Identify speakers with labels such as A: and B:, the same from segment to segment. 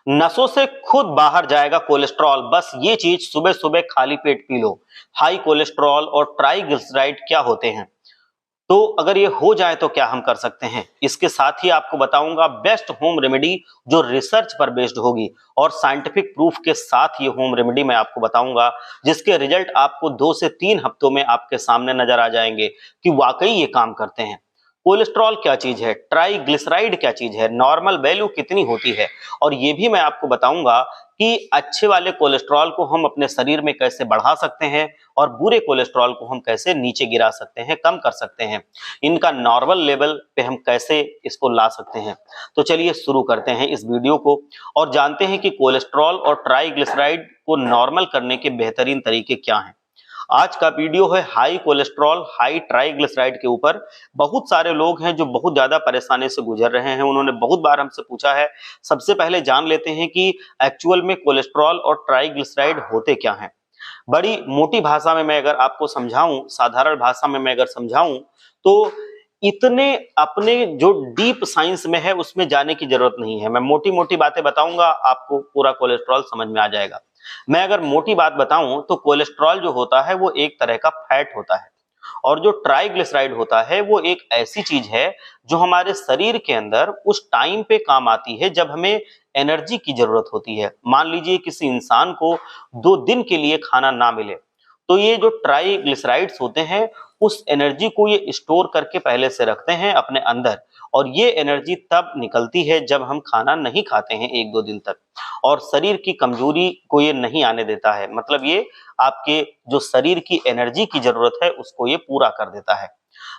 A: नसों से खुद बाहर जाएगा कोलेस्ट्रॉल, बस ये चीज सुबह सुबह खाली पेट पी लो। हाई कोलेस्ट्रॉल और ट्राइग्लिसराइड क्या होते हैं, तो अगर ये हो जाए तो क्या हम कर सकते हैं, इसके साथ ही आपको बताऊंगा बेस्ट होम रेमेडी जो रिसर्च पर बेस्ड होगी और साइंटिफिक प्रूफ के साथ ये होम रेमेडी मैं आपको बताऊंगा, जिसके रिजल्ट आपको 2 से 3 हफ्तों में आपके सामने नजर आ जाएंगे कि वाकई ये काम करते हैं। कोलेस्ट्रॉल क्या चीज है, ट्राइग्लिसराइड क्या चीज है, नॉर्मल वैल्यू कितनी होती है, और ये भी मैं आपको बताऊंगा कि अच्छे वाले कोलेस्ट्रॉल को हम अपने शरीर में कैसे बढ़ा सकते हैं और बुरे कोलेस्ट्रॉल को हम कैसे नीचे गिरा सकते हैं, कम कर सकते हैं, इनका नॉर्मल लेवल पे हम कैसे इसको ला सकते हैं। तो चलिए शुरू करते हैं इस वीडियो को और जानते हैं कि कोलेस्ट्रॉल और ट्राइग्लिसराइड को नॉर्मल करने के बेहतरीन तरीके क्या हैं। आज का वीडियो है हाई कोलेस्ट्रॉल हाई ट्राइग्लिसराइड के ऊपर। बहुत सारे लोग हैं जो बहुत ज्यादा परेशानी से गुजर रहे हैं, उन्होंने बहुत बार हमसे पूछा है। सबसे पहले जान लेते हैं कि एक्चुअल में कोलेस्ट्रॉल और ट्राइग्लिसराइड होते क्या हैं। बड़ी मोटी भाषा में मैं अगर आपको समझाऊं, साधारण भाषा में मैं अगर समझाऊं, तो इतने अपने जो डीप साइंस में है उसमें जाने की जरूरत नहीं है। मैं मोटी मोटी बातें बताऊंगा, आपको पूरा कोलेस्ट्रॉल समझ में आ जाएगा। मैं अगर मोटी बात बताऊं तो कोलेस्ट्रॉल जो होता है वो एक तरह का फैट होता है, और जो ट्राइग्लिसराइड होता है वो एक ऐसी चीज है जो हमारे शरीर के अंदर उस टाइम पे काम आती है जब हमें एनर्जी की जरूरत होती है। मान लीजिए किसी इंसान को 2 दिन के लिए खाना ना मिले, तो ये जो ट्राइग्लिसराइड्स होते हैं उस एनर्जी को ये स्टोर करके पहले से रखते हैं अपने अंदर, और ये एनर्जी तब निकलती है जब हम खाना नहीं खाते हैं 1-2 दिन तक, और शरीर की कमजोरी को ये नहीं आने देता है। मतलब ये आपके जो शरीर की एनर्जी की जरूरत है उसको ये पूरा कर देता है।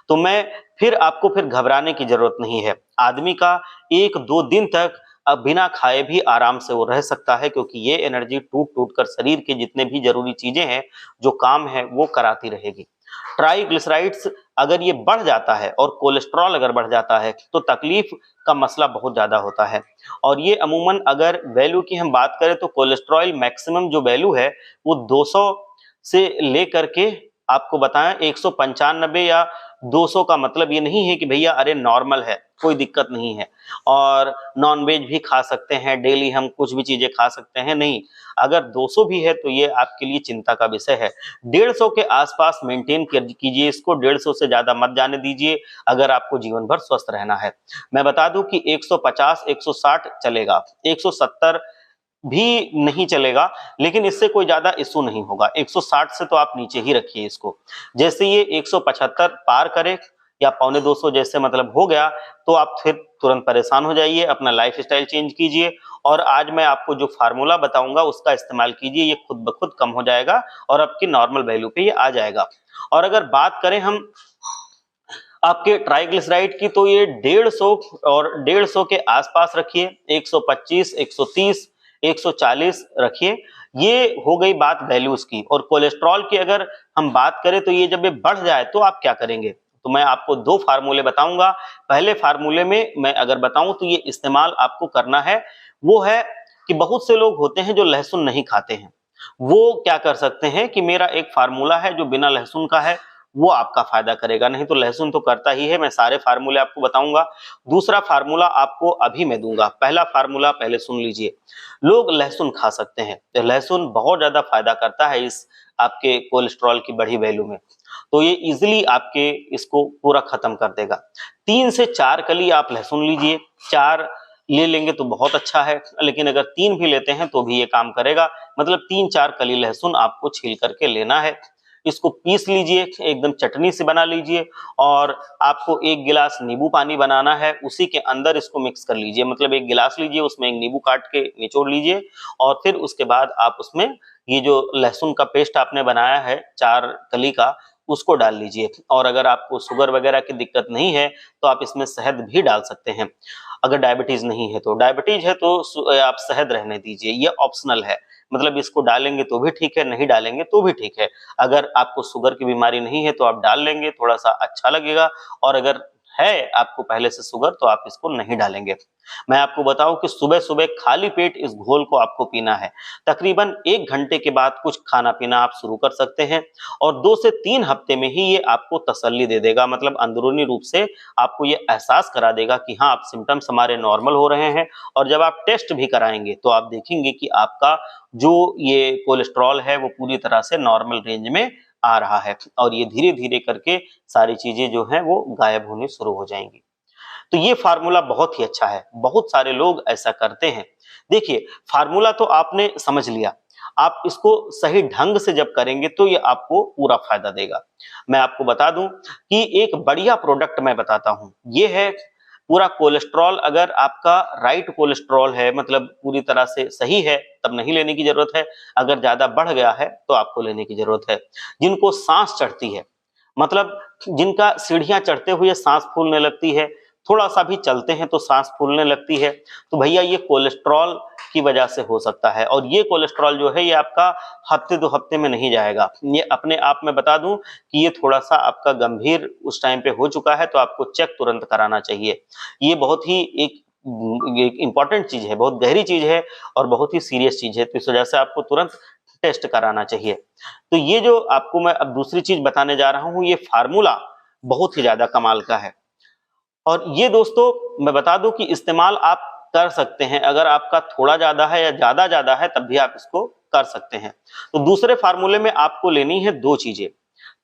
A: तो मैं फिर आपको फिर घबराने की जरूरत नहीं है। आदमी का 1-2 दिन तक अब बिना खाए भी आराम से वो रह सकता है, क्योंकि ये एनर्जी टूट टूट कर शरीर के जितने भी जरूरी चीजें हैं, जो काम है वो कराती रहेगी। ट्राइग्लिसराइड्स अगर ये बढ़ जाता है और कोलेस्ट्रॉल अगर बढ़ जाता है तो तकलीफ का मसला बहुत ज्यादा होता है। और ये अमूमन अगर वैल्यू की हम बात करें तो कोलेस्ट्रॉल मैक्सिमम जो वैल्यू है वो 200 से लेकर के आपको बताएं 195 या 200 का मतलब ये नहीं है कि भैया अरे नॉर्मल है, कोई दिक्कत नहीं है और नॉनवेज भी खा सकते हैं, डेली हम कुछ भी चीजें खा सकते हैं, नहीं। अगर 200 भी है तो ये आपके लिए चिंता का विषय है। 150 के आसपास मेंटेन कीजिए इसको, 150 से ज्यादा मत जाने दीजिए अगर आपको जीवन भर स्वस्थ रहना है। मैं बता दूं कि 150 160 चलेगा, 170 भी नहीं चलेगा, लेकिन इससे कोई ज्यादा इशू नहीं होगा। 160 से तो आप नीचे ही रखिए इसको। जैसे ये 175 पार करे या 125 जैसे मतलब हो गया, तो आप फिर तुरंत परेशान हो जाइए, अपना लाइफ स्टाइल चेंज कीजिए, और आज मैं आपको जो फार्मूला बताऊंगा उसका इस्तेमाल कीजिए, ये खुद ब खुद कम हो जाएगा और आपकी नॉर्मल वैल्यू पे ये आ जाएगा। और अगर बात करें हम आपके ट्राइग्लिसराइड की, तो ये 150 और 150 के आसपास रखिए, 125 130 140 रखिए। ये हो गई बात वैल्यूज की। और कोलेस्ट्रॉल की अगर हम बात करें तो ये जब ये बढ़ जाए तो आप क्या करेंगे, तो मैं आपको 2 फार्मूले बताऊंगा। पहले फार्मूले में मैं अगर बताऊं तो ये इस्तेमाल आपको करना है, वो है कि बहुत से लोग होते हैं जो लहसुन नहीं खाते हैं। वो क्या कर सकते हैं कि मेरा एक फार्मूला है जो बिना लहसुन का है, वो आपका फायदा करेगा। नहीं तो लहसुन तो करता ही है, मैं सारे फार्मूले आपको बताऊंगा। दूसरा फार्मूला आपको अभी मैं दूंगा, पहला फार्मूला पहले सुन लीजिए। लोग लहसुन खा सकते हैं, तो लहसुन बहुत ज्यादा फायदा करता है इस आपके कोलेस्ट्रॉल की बढ़ी वैल्यू में, तो ये इजिली आपके इसको पूरा खत्म कर देगा। 3 से 4 कली आप लहसुन लीजिए, 4 ले लेंगे तो बहुत अच्छा है, लेकिन अगर 3 भी लेते हैं तो भी ये काम करेगा। मतलब 3-4 कली लहसुन आपको छील करके लेना है, इसको पीस लीजिए, एकदम चटनी से बना लीजिए, और आपको 1 गिलास नींबू पानी बनाना है, उसी के अंदर इसको मिक्स कर लीजिए। मतलब 1 गिलास लीजिए, उसमें 1 नींबू काट के निचोड़ लीजिए, और फिर उसके बाद आप उसमें ये जो लहसुन का पेस्ट आपने बनाया है 4 कली का, उसको डाल लीजिए। और अगर आपको शुगर वगैरह की दिक्कत नहीं है तो आप इसमें शहद भी डाल सकते हैं। अगर डायबिटीज नहीं है तो, डायबिटीज है तो आप शहद रहने दीजिए, ये ऑप्शनल है। मतलब इसको डालेंगे तो भी ठीक है, नहीं डालेंगे तो भी ठीक है। अगर आपको शुगर की बीमारी नहीं है तो आप डाल लेंगे, थोड़ा सा अच्छा लगेगा। और अगर है आपको पहले से शुगर तो आप इसको नहीं डालेंगे। मैं आपको बताऊं कि सुबह-सुबह खाली पेट इस घोल को आपको पीना है। तकरीबन 1 घंटे के बाद कुछ खाना-पीना आप शुरू कर सकते हैं और 2 से 3 हफ्ते में ही ये आपको तसल्ली दे देगा, मतलब अंदरूनी रूप से आपको ये एहसास करा देगा कि हाँ, अब सिम्पटम्स हमारे नॉर्मल हो रहे हैं। और जब आप टेस्ट भी कराएँगे तो आप देखेंगे कि आपका जो ये कोलेस्ट्रॉल है वो पूरी तरह से नॉर्मल रेंज में आ रहा है और ये धीरे-धीरे करके सारी चीज़ें जो हैं वो गायब होनी शुरू हो जाएँगी। तो ये फार्मूला बहुत ही अच्छा है, बहुत सारे लोग ऐसा करते हैं। देखिए, फार्मूला तो आपने समझ लिया, आप इसको सही ढंग से जब करेंगे तो ये आपको पूरा फ़ायदा देगा। मैं आपको बता दूँ कि एक बढ़िया प्रोडक्ट मैं बताता हूँ, ये है पूरा कोलेस्ट्रॉल। अगर आपका राइट कोलेस्ट्रॉल है, मतलब पूरी तरह से सही है, तब नहीं लेने की ज़रूरत है, अगर ज़्यादा बढ़ गया है तो आपको लेने की ज़रूरत है। जिनको साँस चढ़ती है, मतलब जिनका सीढ़ियाँ चढ़ते हुए साँस फूलने लगती है, थोड़ा-सा भी चलते हैं तो साँस फूलने लगती है, तो भैया ये कोलेस्ट्रॉल की वजह से हो सकता है। और ये कोलेस्ट्रॉल जो है ये आपका हफ्ते 2 हफ्ते में नहीं जाएगा। ये अपने आप में बता दूँ कि ये थोड़ा-सा आपका गंभीर उस टाइम पे हो चुका है तो आपको चेक तुरंत कराना चाहिए। ये बहुत ही एक ये इम्पोर्टेंट चीज़ है, बहुत गहरी चीज़ है और बहुत ही सीरियस चीज़ है, तो इस वजह से आपको तुरंत टेस्ट कराना चाहिए। तो ये जो आपको मैं अब दूसरी चीज़ बताने जा रहा हूँ, ये फ़ॉर्मूला बहुत ही ज़्यादा कमाल का है। और ये दोस्तों मैं बता दूं कि इस्तेमाल आप कर सकते हैं, अगर आपका थोड़ा ज़्यादा है या ज़्यादा है तब भी आप इसको कर सकते हैं। तो दूसरे फार्मूले में आपको लेनी है 2 चीज़ें।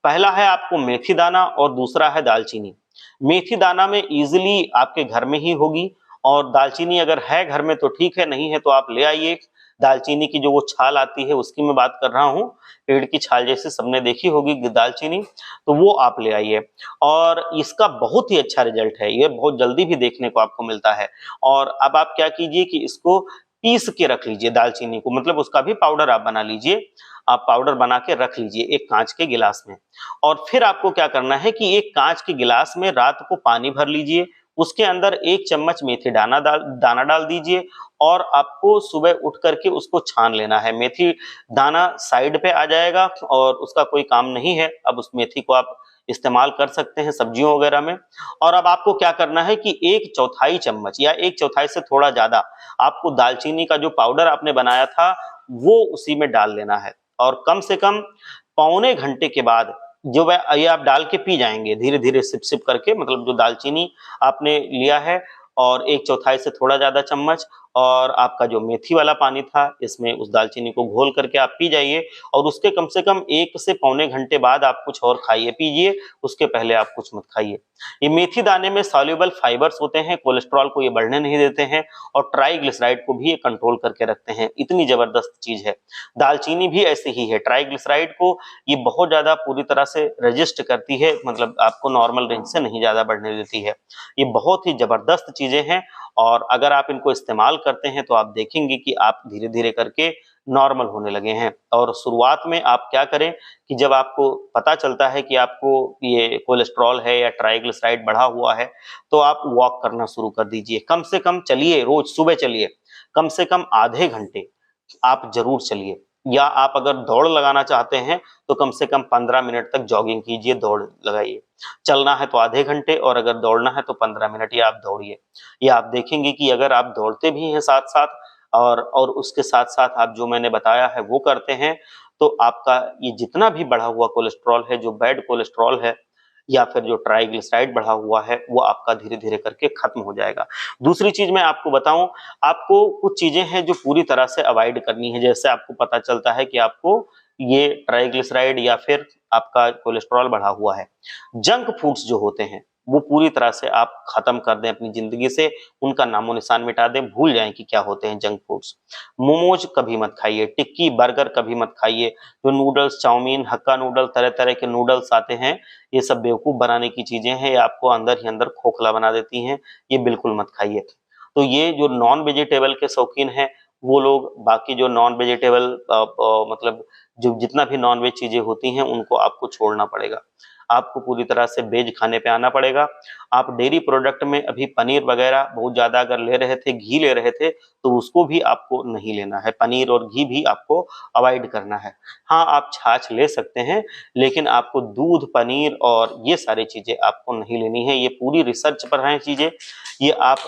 A: पहला है आपको मेथी दाना और दूसरा है दालचीनी। मेथी दाना में ईज़िली आपके घर में ही होगी और दालचीनी अगर है घर में तो ठीक है, नहीं है तो आप ले आइए। दालचीनी की जो वो छाल आती है उसकी मैं बात कर रहा हूँ, पेड़ की छाल जैसे सबने देखी होगी दालचीनी, तो वो आप ले आइए। और इसका बहुत ही अच्छा रिजल्ट है, ये बहुत जल्दी भी देखने को आपको मिलता है। और अब आप क्या कीजिए कि इसको पीस के रख लीजिए दालचीनी को, मतलब उसका भी पाउडर आप बना लीजिए। आप पाउडर बना के रख लीजिए एक काँच के गिलास में। और फिर आपको क्या करना है कि एक काँच के गिलास में रात को पानी भर लीजिए, उसके अंदर 1 चम्मच मेथी दाना डाल दीजिए और आपको सुबह उठ करके उसको छान लेना है। मेथी दाना साइड पे आ जाएगा और उसका कोई काम नहीं है। अब उस मेथी को आप इस्तेमाल कर सकते हैं सब्जियों वगैरह में। और अब आपको क्या करना है कि 1/4 चम्मच या 1/4 से थोड़ा ज़्यादा आपको दालचीनी का जो पाउडर आपने बनाया था, वो उसी में डाल लेना है। और कम से कम पौने घंटे के बाद जो वह ये आप डाल के पी जाएँगे धीरे-धीरे सिप-सिप करके, मतलब जो दालचीनी आपने लिया है और 1/4 से थोड़ा ज़्यादा चम्मच और आपका जो मेथी वाला पानी था, इसमें उस दालचीनी को घोल करके आप पी जाइए। और उसके कम से कम 1 से पौने घंटे बाद आप कुछ और खाइए पीजिए, उसके पहले आप कुछ मत खाइए। ये मेथी दाने में सॉल्युबल फाइबर्स होते हैं, कोलेस्ट्रॉल को ये बढ़ने नहीं देते हैं और ट्राइग्लिसराइड को भी ये कंट्रोल करके रखते हैं। इतनी ज़बरदस्त चीज़ है। दालचीनी भी ऐसे ही है, ट्राइग्लिसराइड को ये बहुत ज़्यादा पूरी तरह से रेजिस्ट करती है, मतलब आपको नॉर्मल रेंज से नहीं ज़्यादा बढ़ने देती है। ये बहुत ही ज़बरदस्त चीज़ें हैं और अगर आप इनको इस्तेमाल करते हैं तो आप देखेंगे कि आप धीरे-धीरे करके नॉर्मल होने लगे हैं। और शुरुआत में आप क्या करें कि जब आपको पता चलता है कि आपको ये कोलेस्ट्रॉल है या ट्राइग्लिसराइड बढ़ा हुआ है, तो आप वॉक करना शुरू कर दीजिए। कम से कम चलिए, रोज़ सुबह चलिए, कम से कम आधे घंटे आप ज़रूर चलिए। या आप अगर दौड़ लगाना चाहते हैं, तो कम से कम 15 मिनट तक जॉगिंग कीजिए, दौड़ लगाइए। चलना है तो आधे घंटे और अगर दौड़ना है तो 15 मिनट या आप दौड़िए। या आप देखेंगे कि अगर आप दौड़ते भी हैं साथ-साथ और उसके साथ-साथ आप जो मैंने बताया है वो करते हैं, तो आपका ये जितना भी बढ़ा हुआ कोलेस्ट्रॉल है, जो बैड कोलेस्ट्रॉल है या फिर जो ट्राइग्लिसराइड बढ़ा हुआ है, वो आपका धीरे-धीरे करके खत्म हो जाएगा। दूसरी चीज़ मैं आपको बताऊँ, आपको कुछ चीज़ें हैं जो पूरी तरह से अवॉइड करनी है। जैसे आपको पता चलता है कि आपको ये ट्राइग्लिसराइड या फिर आपका कोलेस्ट्रॉल बढ़ा हुआ है। जंक फूड्स जो होते हैं, वो पूरी तरह से आप खत्म कर दें अपनी ज़िंदगी से, उनका नामो-निशान मिटा दें, भूल जाएँ कि क्या होते हैं जंक फूड्स। मोमोज़ कभी मत खाइए, टिक्की, बर्गर कभी मत खाइए। जो नूडल्स, चाउमीन, हक्का नूडल, तरह-तरह के नूडल्स आते हैं, ये सब बेवकूफ़ बनाने की चीज़ें हैं, ये आपको अंदर ही अंदर खोखला बना देती हैं, ये बिल्कुल मत खाइए। तो ये जो नॉन वेजिटेबल के शौकीन हैं, वो लोग बाकी जो नॉन वेजिटेबल मतलब जो जितना भी नॉन-वेज चीज़ें होती हैं, उनको आपको छोड़ना पड़ेगा। आपको पूरी तरह से वेज खाने पे आना पड़ेगा। आप डेयरी प्रोडक्ट में अभी पनीर वगैरह बहुत ज़्यादा अगर ले रहे थे, घी ले रहे थे, तो उसको भी आपको नहीं लेना है। पनीर और घी भी आपको अवॉइड करना है। हाँ, आप छाछ ले सकते हैं, लेकिन आपको दूध, पनीर और ये सारी चीज़ें आपको नहीं लेनी है। ये पूरी रिसर्च पर हैं चीज़ें। ये आप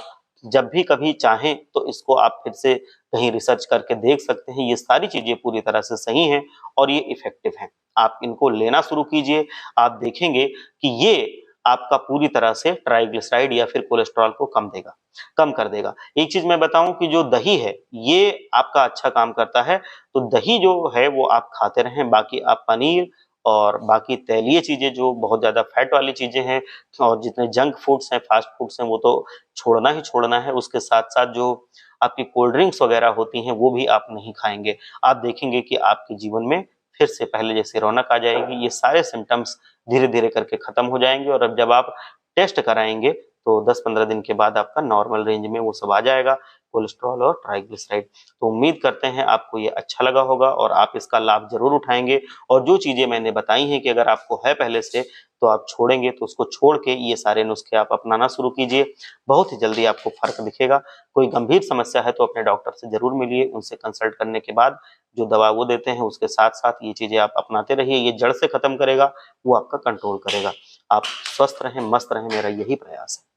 A: जब भी कभी चाहें तो इसको आप फिर से कहीं रिसर्च करके देख सकते हैं। ये सारी चीज़ें पूरी तरह से सही हैं और ये इफ़ेक्टिव हैं। आप इनको लेना शुरू कीजिए, आप देखेंगे कि ये आपका पूरी तरह से ट्राइग्लिसराइड या फिर कोलेस्ट्रॉल को कम कर देगा। एक चीज़ मैं बताऊँ कि जो दही है, ये आपका अच्छा काम करता है, तो दही जो है वो आप खाते रहें, बाकी आप पनीर और बाकी तैलीय चीज़ें जो बहुत ज़्यादा फैट वाली चीज़ें हैं और जितने जंक फूड्स हैं, फास्ट फूड्स हैं, वो तो छोड़ना ही छोड़ना है। उसके साथ-साथ जो आपकी कोल्ड ड्रिंक्स वगैरह होती हैं, वो भी आप नहीं खाएँगे। आप देखेंगे कि आपके जीवन में फिर से पहले जैसी रौनक आ जाएगी। ये सारे सिम्पटम्स धीरे-धीरे करके खत्म हो जाएँगे और अब जब आप टेस्ट कराएँगे, तो 10-15 दिन के बाद आपका नॉर्मल रेंज में वो सब आ जाएगा, कोलेस्ट्रॉल और ट्राइग्लिसराइड। तो उम्मीद करते हैं आपको ये अच्छा लगा होगा और आप इसका लाभ ज़रूर उठाएँगे और जो चीज़ें मैंने बताई हैं कि अगर आपको है पहले से, तो आप छोड़ेंगे, तो उसको छोड़ के ये सारे नुस्खे आप अपनाना शुरू कीजिए। बहुत ही जल्दी आपको फ़र्क दिखेगा। कोई गंभीर समस्या है तो अपने डॉक्टर से ज़रूर मिलिए, उनसे कंसल्ट करने के बाद जो दवा वो देते हैं, उसके साथ-साथ ये चीज़ें आप अपनाते रहिए। ये जड़ से खत्म करेगा, वो आपका कंट्रोल करेगा। आप स्वस्थ रहें, मस्त रहें, मेरा यही प्रयास है।